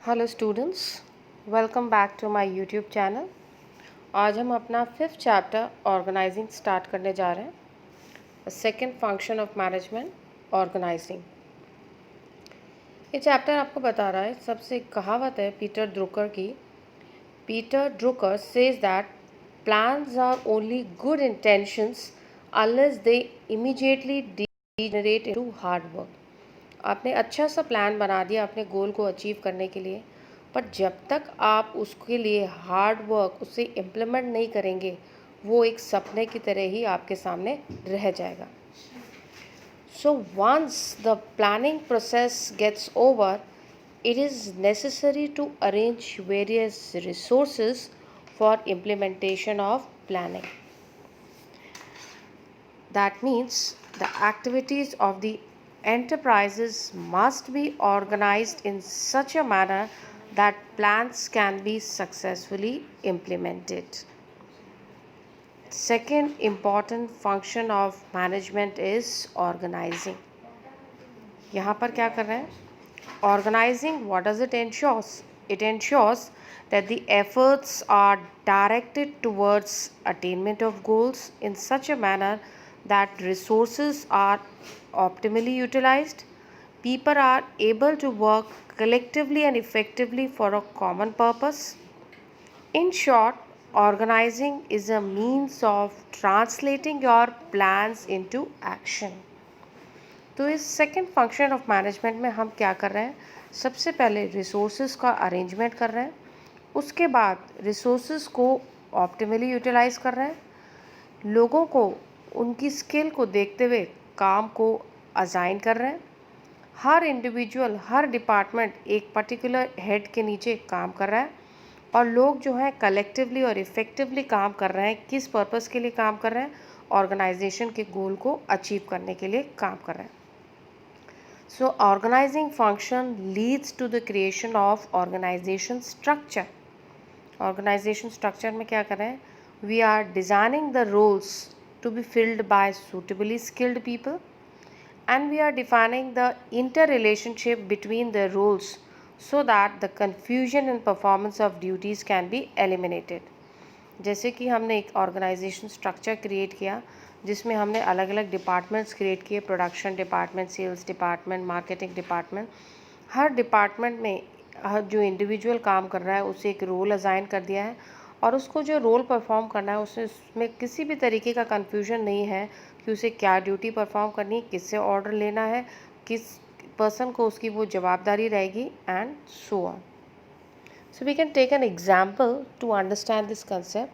Hello students, welcome back to my YouTube channel. आज हम अपना 5th चैप्टर ऑर्गेनाइजिंग स्टार्ट करने जा रहे हैं। Second function of management, organizing. ये चैप्टर आपको बता रहा है, सबसे एक कहावत है पीटर ड्रुकर की। Peter Drucker says that plans are only good intentions unless they immediately degenerate into hard work. आपने अच्छा सा प्लान बना दिया अपने गोल को अचीव करने के लिए, पर जब तक आप उसके लिए हार्ड वर्क उसे इम्प्लीमेंट नहीं करेंगे, वो एक सपने की तरह ही आपके सामने रह जाएगा। So once the planning process gets over, it is necessary to arrange various resources for implementation of planning. That means the activities of the enterprises must be organized in such a manner that plans can be successfully implemented. Second important function of management is organizing. यहाँ पर क्या कर रहे हैं? Organizing, what does it ensures? It ensures that the efforts are directed towards attainment of goals in such a manner that resources are optimally utilized, people are able to work collectively and effectively for a common purpose. In short, organizing is a means of translating your plans into action. तो इस second function of management में हम क्या कर रहे हैं? सबसे पहले रिसोर्सेज का अरेंजमेंट कर रहे हैं, उसके बाद रिसोर्सेज को ऑप्टिमली यूटिलाइज कर रहे हैं, लोगों को उनकी स्किल को देखते हुए काम को असाइन कर रहे हैं। हर इंडिविजुअल, हर डिपार्टमेंट एक पर्टिकुलर हेड के नीचे काम कर रहा है और लोग जो हैं कलेक्टिवली और इफ़ेक्टिवली काम कर रहे हैं। किस पर्पस के लिए काम कर रहे हैं? ऑर्गेनाइजेशन के गोल को अचीव करने के लिए काम कर रहे हैं। So organizing function leads to the creation of organization structure. Organization structure में क्या कर रहे हैं? We are designing the roles to be filled by suitably skilled people, and we are defining the interrelationship between the roles so that the confusion in performance of duties can be eliminated. जैसे कि हमने एक organisation structure create किया जिसमें हमने अलग अलग departments create किए, production department, sales department, marketing department. हर डिपार्टमेंट में जो इंडिविजुअल काम कर रहा है उसे एक रोल असाइन कर दिया है और उसको जो रोल परफॉर्म करना है उसमें किसी भी तरीके का कन्फ्यूजन नहीं है कि उसे क्या ड्यूटी परफॉर्म करनी है, किससे ऑर्डर लेना है, किस पर्सन को उसकी वो जवाबदारी रहेगी, and so on. So we can take an example to understand this concept.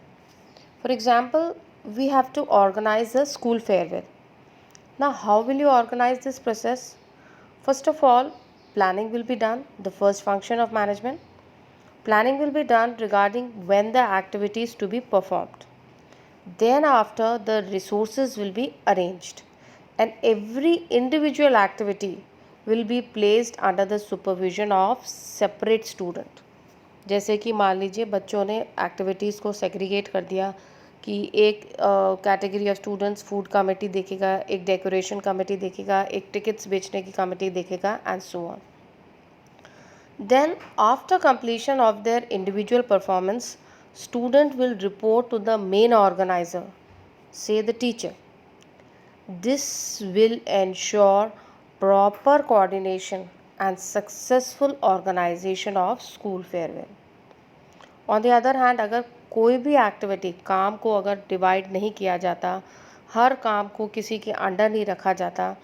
For example, we have to organize a school farewell. Now, how will you organize this process? First of all, planning will be done, the first function of management. Planning will be done regarding when the activity is to be performed. Then after, the resources will be arranged and every individual activity will be placed under the supervision of separate student. जैसे कि मान लीजिए बच्चों ने activities को segregate कर दिया कि एक category of students food committee देखेगा, एक डेकोरेशन कमेटी देखेगा, एक टिकट्स बेचने की कमेटी देखेगा, and so on. Then after completion of their individual performance, student will report to the main organizer, say the teacher. This will ensure proper coordination and successful organization of school farewell. On the other hand, अगर कोई भी activity, काम को अगर divide नहीं किया जाता, हर काम को किसी के अंडर नहीं रखा जाता,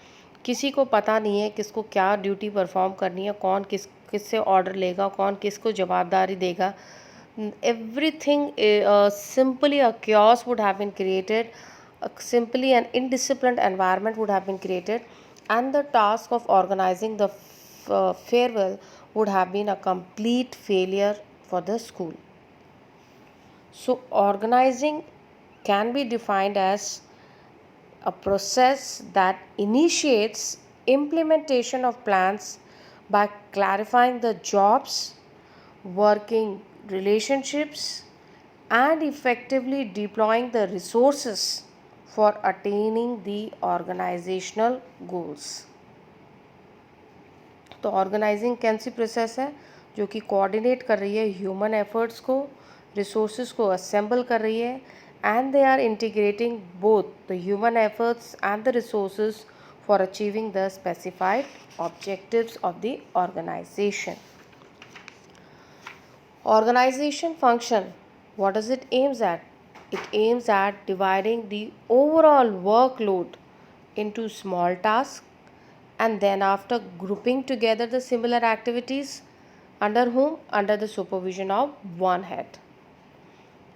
किसी को पता नहीं है किसको क्या ड्यूटी परफॉर्म करनी है, कौन किससे ऑर्डर लेगा, कौन किसको जवाबदारी देगा, everything simply a chaos would have been created, simply an indisciplined environment would have been created, and the task of organizing the farewell would have been a complete failure for the school. So organizing can be defined as a process that initiates implementation of plans by clarifying the jobs, working relationships, and effectively deploying the resources for attaining the organizational goals. तो organising कौन सी process है? जो कि coordinate कर रही है human efforts को, resources को असेंबल कर रही है, and they are integrating both the human efforts and the resources for achieving the specified objectives of the organization. Organization function, what does it aims at? It aims at dividing the overall workload into small tasks and then after grouping together the similar activities under whom? Under the supervision of one head.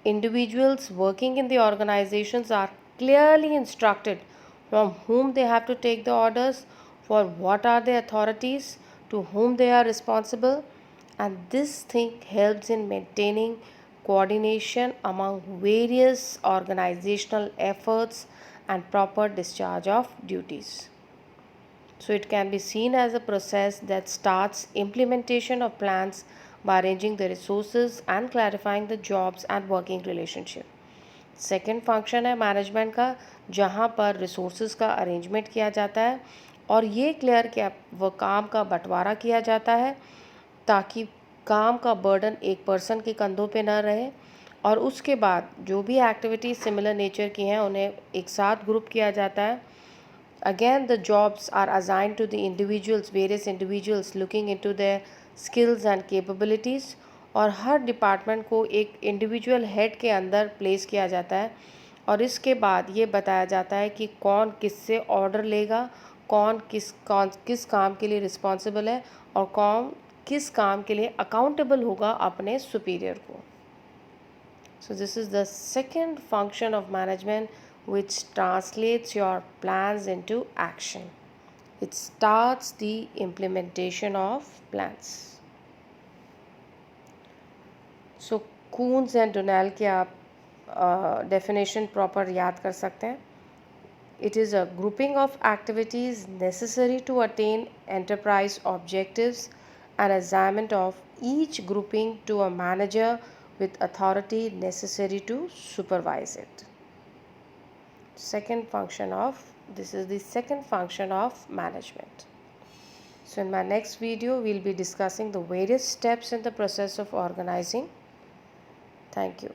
Individuals working in the organizations are clearly instructed from whom they have to take the orders, for what are the authorities, to whom they are responsible, and this thing helps in maintaining coordination among various organizational efforts and proper discharge of duties. So it can be seen as a process that starts implementation of plans by arranging the resources and clarifying the jobs and working relationship. Second function है management का, जहाँ पर resources का arrangement किया जाता है और ये क्लियर किया वो काम का बंटवारा किया जाता है ताकि काम का बर्डन एक पर्सन के कंधों पे ना रहे, और उसके बाद जो भी एक्टिविटीज़ सिमिलर नेचर की हैं उन्हें एक साथ ग्रुप किया जाता है. Again, the jobs are assigned to the individuals, various individuals looking into their skills and capabilities, और हर डिपार्टमेंट को एक इंडिविजुअल हेड के अंदर प्लेस किया जाता है और इसके बाद ये बताया जाता है कि कौन किससे ऑर्डर लेगा, कौन किस काम के लिए रिस्पॉन्सिबल है और कौन किस काम के लिए अकाउंटेबल होगा अपने सुपीरियर को. So this is the second function of management, which translates your plans into action. It starts the implementation of plans. So Coons and Donnell के आप definition proper याद कर सकते हैं. It is a grouping of activities necessary to attain enterprise objectives and assignment of each grouping to a manager with authority necessary to supervise it. This is the second function of management. So in my next video, we'll be discussing the various steps in the process of organizing. Thank you.